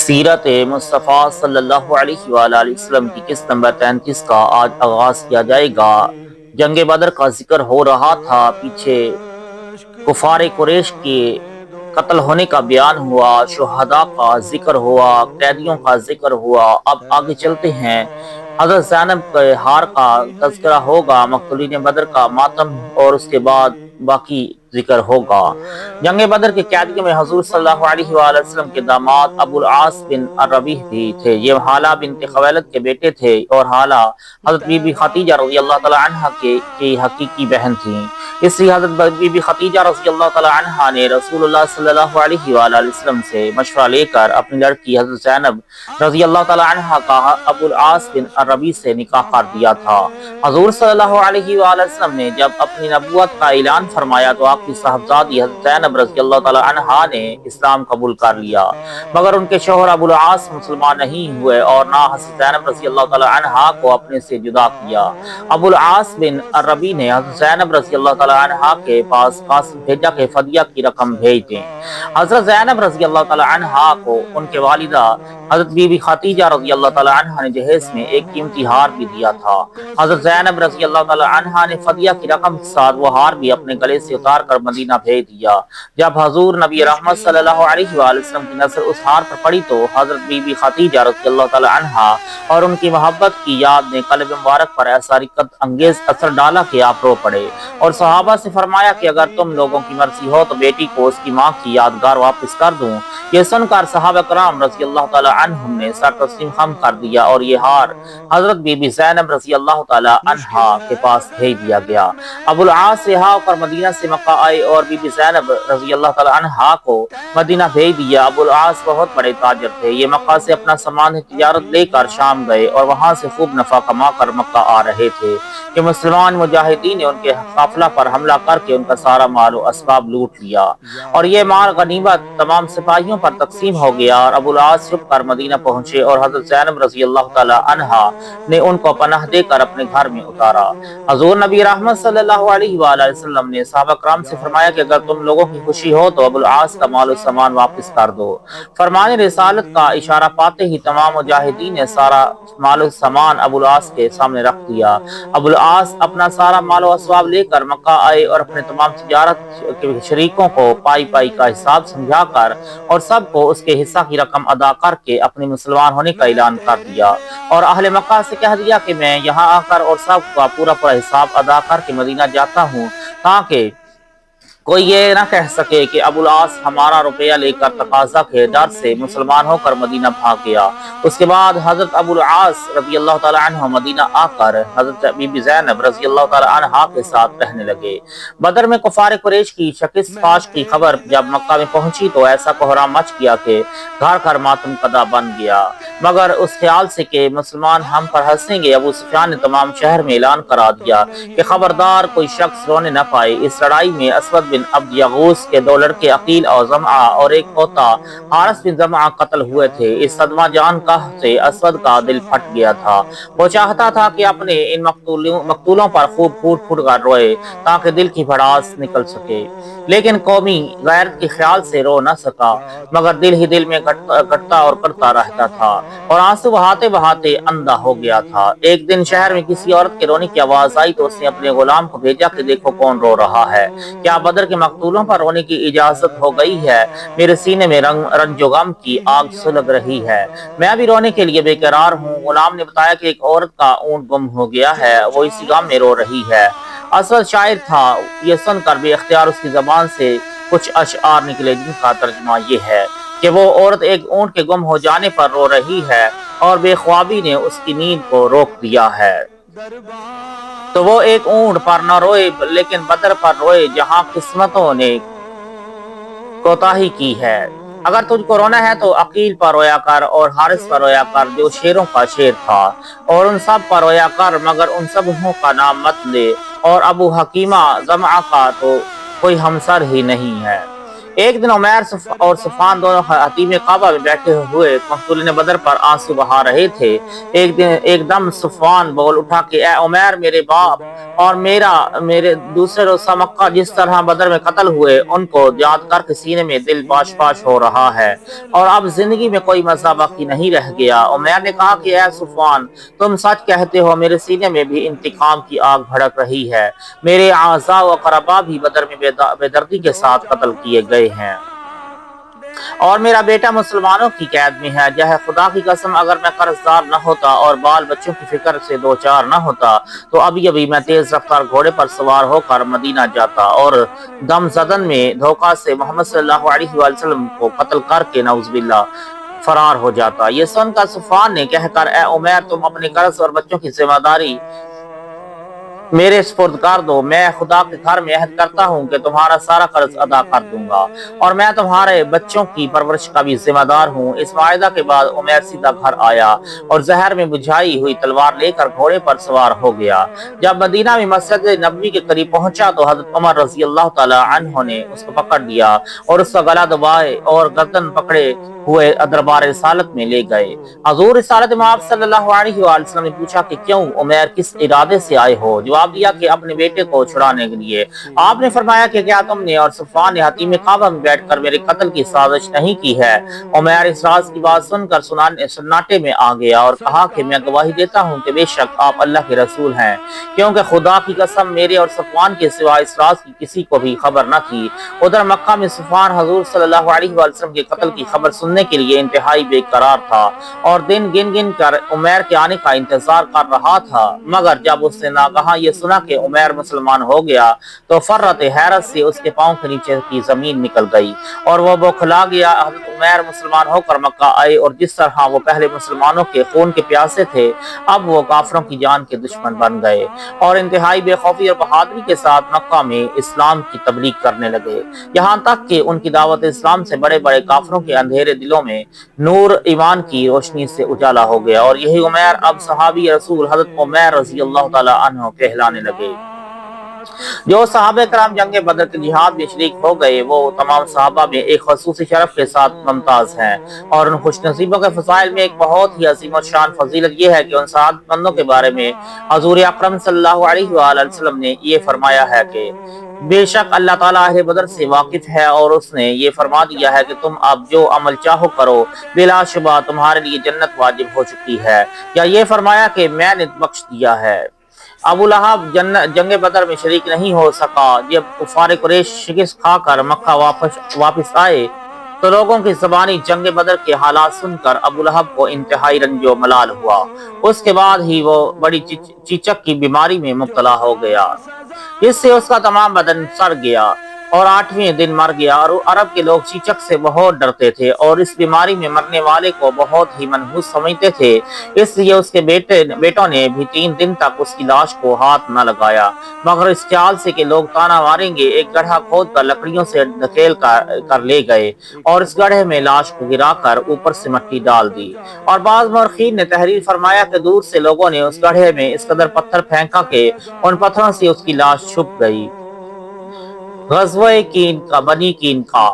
سیرت مصطفیٰ صلی اللہ علیہ وآلہ وسلم کی قسط نمبر 33 کا آج آغاز کیا جائے گا۔ جنگ بدر کا ذکر ہو رہا تھا، پیچھے کفار قریش کے قتل ہونے کا بیان ہوا، شہداء کا ذکر ہوا، قیدیوں کا ذکر ہوا۔ اب آگے چلتے ہیں، حضرت زینب کے ہار کا تذکرہ ہوگا، مقتولین بدر کا ماتم اور اس کے بعد باقی ذکر ہوگا۔ جنگ بدر کے قیدیوں میں حضور صلی اللہ علیہ وآلہ وسلم کے داماد ابو العاص بن الربیع بھی تھے۔ یہ حالہ بنت خویلد کے بیٹے تھے اور حالہ حضرت بی بی خدیجہ رضی اللہ تعالی عنہا کی حقیقی بہن تھیں۔ اس لیے حضرت بی بی خدیجہ رضی اللہ تعالی عنہا نے رسول اللہ صلی اللہ علیہ وآلہ وسلم سے مشورہ لے کر اپنی لڑکی حضرت زینب رضی اللہ تعالی عنہا کا ابو العاص بن الربیع سے نکاح کر دیا تھا۔ حضور صلی اللہ علیہ وآلہ وسلم نے جب اپنی نبوت کا اعلان فرمایا تو آپ کی صاحبزادی حضرت زینب رضی اللہ تعالی عنہا نے اسلام قبول کر لیا، مگر ان کے شوہر ابو العاص مسلمان نہیں ہوئے اور نہ حضرت زینب رضی اللہ تعالی عنہا کو اپنے سے جدا کیا۔ ابو العاص بن الربیع نے حضرت زینب رضی اللہ تعالی عنہا کے پاس قاصد بھیجا کہ فدیہ کی رقم بھیج دیں۔ حضرت زینب رضی اللہ تعالی عنہا کو ان کے والدہ حضرت بی بی خدیجہ رضی اللہ تعالی عنہا نے جہیز میں ایک قیمتی ہار بھی دیا تھا۔ حضرت زینب رضی اللہ تعالی عنہا نے فدیہ کی رقم کے ساتھ وہ ہار بھی اپنے گلے سے اتار کر مدینہ بھیج دیا۔ جب حضور نبی رحمت صلی اللہ علیہ وآلہ وسلم کی نظر اس ہار پر پڑی تو حضرت بی بی خدیجہ رضی اللہ تعالی عنہا اور ان کی محبت کی یاد نے قلب مبارک پر ایسا رقت انگیز اثر ڈالا کہ آپ رو پڑے اور صحابہ سے فرمایا کہ اگر تم لوگوں کی مرضی ہو تو بیٹی کو اس کی ماں کی یادگار واپس کر دوں۔ یہ سن کر صحابہ کرام رضی اللہ تعالی عنہم نے سر تسلیم خم کر دیا اور یہ ہار حضرت بی بی زینب رضی اللہ تعالی عنہا کے پاس بھیج دیا گیا۔ ابو العاص رہا ہو کر مدینہ سے مکہ آئے اور بی بی زینب رضی اللہ تعالی عنہا کو مدینہ بھیج دیا۔ ابو العاص بہت بڑے تاجر تھے، یہ مکہ سے اپنا سامان تجارت لے کر شام گئے اور وہاں سے خوب نفع کما کر مکہ آ رہے تھے کہ مسلمان مجاہدین نے ان کے قافلہ پر حملہ کر کے ان کا سارا مال و اسباب لوٹ لیا اور یہ مال غنیمت تمام سپاہیوں پر تقسیم ہو گیا اور ابو العاص چھپ کر مدینہ پہنچے اور حضرت زینب رضی اللہ تعالی عنہا نے ان کو پناہ دے کر اپنے گھر میں اتارا۔ حضور نبی رحمت صلی اللہ علیہ وآلہ وسلم نے صحابہ کرام سے فرمایا کہ اگر تم لوگوں کی خوشی ہو تو ابو العاص کا مال و سامان واپس کر دو۔ فرمان رسالت کا اشارہ پاتے ہی تمام مجاہدین نے سارا مال و سامان ابو العاص کے سامنے رکھ دیا۔ ابو العاص اپنا سارا مال و اسباب لے کر مکہ آئے اور اپنے تمام تجارت کے شریکوں کو پائی پائی کا حساب سمجھا کر اور سب کو اس کے حصہ کی رقم ادا کر کے اپنے مسلمان ہونے کا اعلان کر دیا اور اہل مکہ سے کہہ دیا کہ میں یہاں آ کر اور سب کا پورا حساب ادا کر کے مدینہ جاتا ہوں تاکہ کوئی یہ نہ کہہ سکے کہ ابو العاص ہمارا روپیہ لے کر تقاضا کے ڈر سے مسلمان ہو کر مدینہ بھاگ گیا۔ اس کے بعد حضرت ابو العاص رضی اللہ تعالی عنہ مدینہ آ کر حضرت بی بی زینب رضی اللہ تعالی عنہا کے ساتھ رہنے لگے۔ بدر میں کفار قریش کی شکست فاش کی خبر جب مکہ میں پہنچی تو ایسا کوہرام مچ گیا کہ گھر گھر ماتم قدا بن گیا، مگر اس خیال سے کہ مسلمان ہم پر ہنسیں گے ابو سفیان نے تمام شہر میں اعلان کرا دیا کہ خبردار کوئی شخص رونے نہ پائے۔ اس لڑائی میں اسود بن عبد یغوث کے دو لڑکے عقیل اور زمعہ اور ایک پوتا حارث بن زمعہ قتل ہوئے تھے۔ اس صدمہ جان کا سے اسود کا دل پھٹ گیا تھا، وہ چاہتا تھا کہ اپنے ان مقتولوں پر خوب پھوٹ پھوٹ کر روئے تاکہ دل کی بھڑاس نکل سکے، لیکن قومی غیرت کے خیال سے رو نہ سکا، مگر دل ہی دل میں گھٹتا اور کرتا رہتا تھا اور آنسو بہاتے بہاتے اندھا ہو گیا تھا۔ ایک دن شہر میں کسی عورت کے رونے کی آواز آئی تو اس نے اپنے غلام کو بھیجا کہ دیکھو کون رو رہا ہے، کیا بدر کے مقتولوں پر رونے کی اجازت ہو گئی ہے؟ میرے سینے میں رنج و غم کی آگ سلگ رہی ہے، میں بھی رونے کے لیے بے قرار ہوں۔ غلام نے بتایا کہ ایک عورت کا اونٹ گم ہو گیا ہے، وہ اسی غم میں رو رہی ہے۔ اسود شاعر تھا، یہ سن کر بے اختیار اس کی زبان سے کچھ اشعار نکلے جن کا ترجمہ یہ ہے کہ وہ عورت ایک اونٹ کے گم ہو جانے پر رو رہی ہے اور بے خوابی نے اس کی نیند کو روک دیا ہے، تو وہ ایک اونٹ پر نہ روئے لیکن بدر پر روئے جہاں قسمتوں نے کوتاہی کی ہے۔ اگر تجھ کو رونا ہے تو عقیل پر رویا کر اور حارث پر رویا کر جو شیروں کا شیر تھا، اور ان سب پر رویا کر مگر ان سب کا نام مت لے، اور ابو حکیمہ زمعہ کا تو کوئی ہمسر ہی نہیں ہے۔ ایک دن عمیر اور صفوان دونوں حتیم کعبہ میں بیٹھے ہوئے مقتولین بدر پر آنسو بہا رہے تھے۔ ایک دم صفوان بول اٹھا کہ اے عمیر، میرے باپ اور میرے دوسرے رؤسا مکہ جس طرح بدر میں قتل ہوئے، ان کو یاد کر کے سینے میں دل پاش پاش ہو رہا ہے اور اب زندگی میں کوئی مزہ باقی نہیں رہ گیا۔ عمیر نے کہا کہ اے صفوان، تم سچ کہتے ہو، میرے سینے میں بھی انتقام کی آگ بھڑک رہی ہے۔ میرے اعزاء و اقربا بھی بدر میں بے دردی کے ساتھ قتل کیے گئے ہیں اور میرا بیٹا مسلمانوں کی قید میں ہے۔ جہے خدا کی قسم، اگر میں قرض دار نہ ہوتا اور بال بچوں کی فکر سے دوچار نہ ہوتا تو ابھی میں تیز رفتار گھوڑے پر سوار ہو کر مدینہ جاتا اور دم زدن میں دھوکہ سے محمد صلی اللہ علیہ وآلہ وسلم کو قتل کر کے نعوذ باللہ فرار ہو جاتا۔ یہ سن کر صفوان نے کہہ کر، اے عمیر، تم اپنے قرض اور بچوں کی ذمہ داری میرے سپرد کر دو۔ میں خدا کے گھر میں عہد کرتا ہوں کہ تمہارا سارا قرض ادا کر دوں گا اور میں تمہارے بچوں کی پرورش کا بھی ذمہ دار ہوں۔ اس معاہدہ کے بعد عمیر سیدھا گھر آیا اور زہر میں بجھائی ہوئی تلوار لے کر گھوڑے پر سوار ہو گیا۔ جب مدینہ میں مسجد نبوی کے قریب پہنچا تو حضرت عمر رضی اللہ تعالی عنہ نے اس کو پکڑ لیا اور اس کا گلا دبائے اور گردن پکڑے ہوئے دربار رسالت میں لے گئے۔ حضور رسالت مآب صلی اللہ علیہ وآلہ وسلم نے پوچھا کہ کیوں عمیر، کس ارادے سے آئے ہو؟ جواب دیا کہ اپنے بیٹے کو چھڑانے کے لیے۔ آپ نے فرمایا کہ کیا تم نے اور صفوان نے حتیم کعبہ میں بیٹھ کر میرے قتل کی سازش نہیں کی ہے؟ عمیر اس راز کی بات سن کر سناٹے میں آ گیا اور کہا کہ میں گواہی دیتا ہوں کہ بے شک آپ اللہ کے رسول ہیں، کیونکہ خدا کی قسم میرے اور صفوان کے سوا اس راز کی کسی کو بھی خبر نہ تھی۔ ادھر مکہ میں صفوان حضور صلی اللہ علیہ وآلہ وسلم کے قتل کی خبر سننے کے لیے انتہائی بے قرار تھا اور دن گن کر عمیر کے آنے کا انتظار کر رہا تھا، مگر جب اس نے ناگہاں یہ سنا کہ عمیر مسلمان ہو گیا تو فرت حیرت سے اس کے پاؤں کے نیچے کی زمین نکل گئی اور وہ بوکھلا گیا۔ حضرت عمیر مسلمان ہو کر مکہ آئے اور جس طرح وہ پہلے مسلمانوں کے خون کے پیاسے تھے، اب وہ کافروں کی جان کے دشمن بن گئے اور انتہائی بے خوفی اور بہادری کے ساتھ مکہ میں اسلام کی تبلیغ کرنے لگے، یہاں تک کہ ان کی دعوت اسلام سے بڑے بڑے کافروں کے اندھیرے دلوں میں نور ایمان کی روشنی سے اجالا ہو گیا اور یہی عمیر اب صحابی رسول حضرت عمیر رضی اللہ تعالی عنہ کہلانے لگے۔ جو صحابہ کرام جنگ بدر کے جہاد میں شریک ہو گئے، وہ تمام صحابہ میں ایک خصوصی شرف کے ساتھ ممتاز ہیں اور ان خوش نصیبوں کے فضائل میں ایک بہت ہی عظیم شان فضیلت یہ ہے کہ ان سعادت مندوں کے بارے میں حضور اکرم صلی اللہ علیہ وآلہ وسلم نے یہ فرمایا ہے کہ بے شک اللہ تعالیٰ اہل بدر سے واقف ہے اور اس نے یہ فرما دیا ہے کہ تم اب جو عمل چاہو کرو، بلا شبہ تمہارے لیے جنت واجب ہو چکی ہے، یا یہ فرمایا کہ میں نے بخش دیا ہے۔ ابو لہب جنگ بدر میں شریک نہیں ہو سکا۔ جب کفار قریش شکست کھا کر مکہ واپس آئے تو لوگوں کی زبانی جنگ بدر کے حالات سن کر ابو لہب کو انتہائی رنج و ملال ہوا۔ اس کے بعد ہی وہ بڑی چیچک کی بیماری میں مبتلا ہو گیا، جس سے اس کا تمام بدن سڑ گیا اور 8ویں دن مر گیا اور عرب کے لوگ چیچک سے بہت ڈرتے تھے اور اس بیماری میں مرنے والے کو بہت ہی منحوس سمجھتے تھے، اس لیے اس کے بیٹوں نے بھی 3 دن تک اس کی لاش کو ہاتھ نہ لگایا، مگر اس خیال سے کہ لوگ تانا ماریں گے ایک گڑھا کھود کر لکڑیوں سے دھکیل کر لے گئے اور اس گڑھے میں لاش کو گرا کر اوپر سے مٹی ڈال دی، اور بعض مورخین نے تحریر فرمایا کہ دور سے لوگوں نے اس گڑھے میں اس قدر پتھر پھینکا کہ ان پتھروں سے اس کی لاش چھپ گئی۔ غزوہ بنی قینقاع،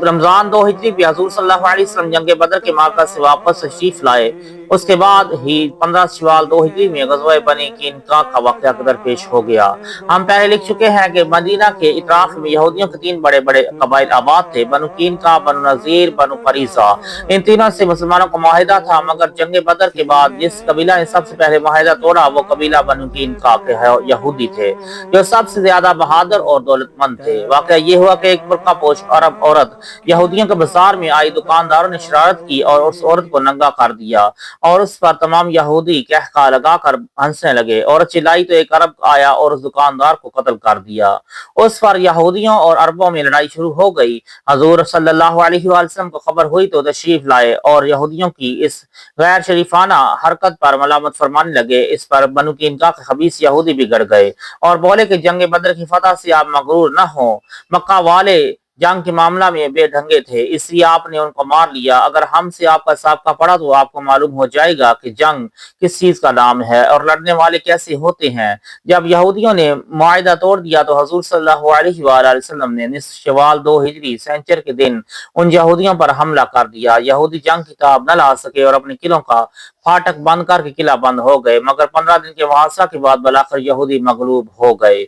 رمضان 2 ہجری میں حضور صلی اللہ علیہ وسلم جنگ بدر کے معرکہ سے واپس تشریف لائے۔ اس کے بعد ہی 15 شوال 2 ہجری میں غزوہ بنی قینقاع کا واقعہ درپیش ہو گیا۔ ہم پہلے لکھ چکے ہیں کہ مدینہ کے اطراف میں یہودیوں کے 3 بڑے بڑے قبائل آباد تھے، بنو قینقاع، بنو نذیر، بنو قریظہ۔ ان تینوں سے مسلمانوں کا معاہدہ تھا، مگر جنگ بدر کے بعد جس قبیلہ نے سب سے پہلے معاہدہ توڑا وہ قبیلہ بنو قینقاع کے یہودی تھے، جو سب سے زیادہ بہادر اور دولت مند تھے۔ واقعہ یہ ہوا کہ ایک برقع پوش عرب عورت یہودیوں کے بازار میں آئی، دکانداروں نے شرارت کی اور اس عورت کو ننگا کر دیا اور اس پر تمام یہودی قہقہ لگا کر ہنسنے لگے۔ عورت چلائی تو ایک عرب آیا اور اس دکاندار کو قتل کر دیا۔ اس پر یہودیوں اور عربوں میں لڑائی شروع ہو گئی۔ حضور صلی اللہ علیہ وآلہ وسلم کو خبر ہوئی تو تشریف لائے اور یہودیوں کی اس غیر شریفانہ حرکت پر ملامت فرمانے لگے۔ اس پر بنو قینقاع کے خبیث یہودی بگڑ گئے اور بولے کہ جنگ بدر کی فتح سے آپ مغرور نہ ہوں، مکہ والے جنگ کے معاملہ میں بے ڈھنگے تھے، اس لیے آپ نے ان کو مار لیا۔ اگر ہم سے آپ کا سابقہ پڑھا تو آپ کو معلوم ہو جائے گا کہ جنگ کس چیز کا نام ہے اور لڑنے والے کیسے ہوتے ہیں۔ جب یہودیوں نے معاہدہ توڑ دیا تو حضور صلی اللہ علیہ وآلہ وسلم نے نصف شوال 2 ہجری سینچر کے دن ان یہودیوں پر حملہ کر دیا۔ یہودی جنگ کی تاب نہ لا سکے اور اپنے قلعوں کا پھاٹک بند کر کے قلعہ بند ہو گئے، مگر 15 دن کے محاصرہ کے بعد بلاخر یہودی مغلوب ہو گئے۔